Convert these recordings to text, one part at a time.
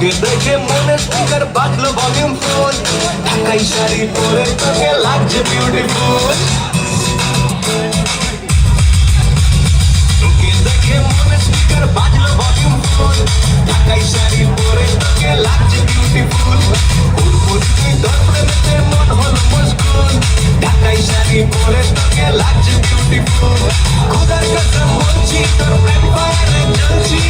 তোকে দেখে মনে স্পিকার বাজলো ভলিউম ফুল, ঢাকাই শাড়ি পরে তোকে লাগছে বিউটিফুল। তোকে দেখে মনে স্পিকার বাজলো ভলিউম ফুল, ঢাকাই শাড়ি পরে তোকে লাগছে বিউটিফুল। তুই তোর প্রেমেতে মন হলো মশগুল, ঢাকাই শাড়ি পরে তোকে লাগছে বিউটিফুল। খোদার কসম বলছি তোর প্রেম ফায়ারে জ্বলছি,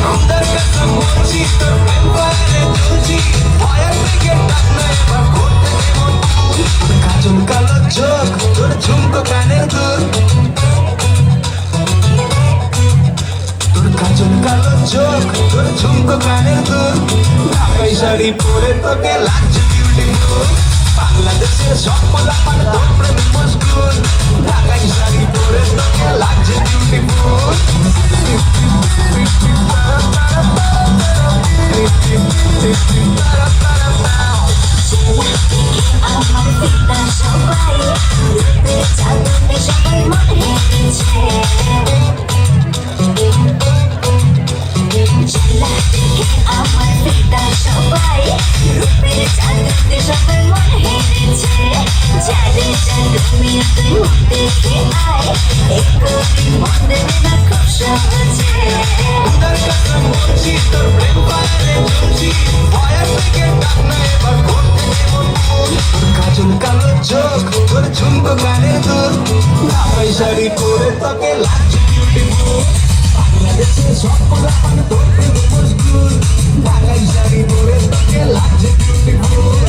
খোদার কসম বলছি তোর প্রেম ফায়ারে জ্বলছি। ফায়ার ব্রিগেড ডাক না এবার করতে দেব ফুল। কাজল কালো চোখ তোর ঝুমকো কানের দুল, তোর কাজল কালো চোখ তোর ঝুমকো কানের দুল, ঢাকাই শাড়ি পরে তোকে লাগছে বিউটিফুল। বাংলাদেশের সব পোলাপান তোর প্রেমে মশগুল, ঢাকাই শাড়ি পরে তোকে লাগছে বিউটিফুল। আমার পিতা সবাই রূপে চাঁদে সবাই মনে হেরেছে, আমার পিতা সবাই রূপে চাঁদে সবাই মনে হেরেছে। চাঁদে চাঁদ মিয়া তুই মুখ দেখে আয়, একটু মন দেবে না খুব সহজে। খোদার কসম বলছি তোর প্রেম ফায়ারে জ্বলছি, ফায়ার ব্রিগেড ডাক না এবার করতে দেব ফুল। তোর কাজল কালো চোখ তোর ঝুমকো কানের দুল, ঢাকাই শাড়ি পরে তোকে লাগছে বিউটিফুল। বাংলাদেশের সব পোলাপান তোর প্রেমে মশগুল, ঢাকাই শাড়ি পরে তোকে লাগছে বিউটিফুল।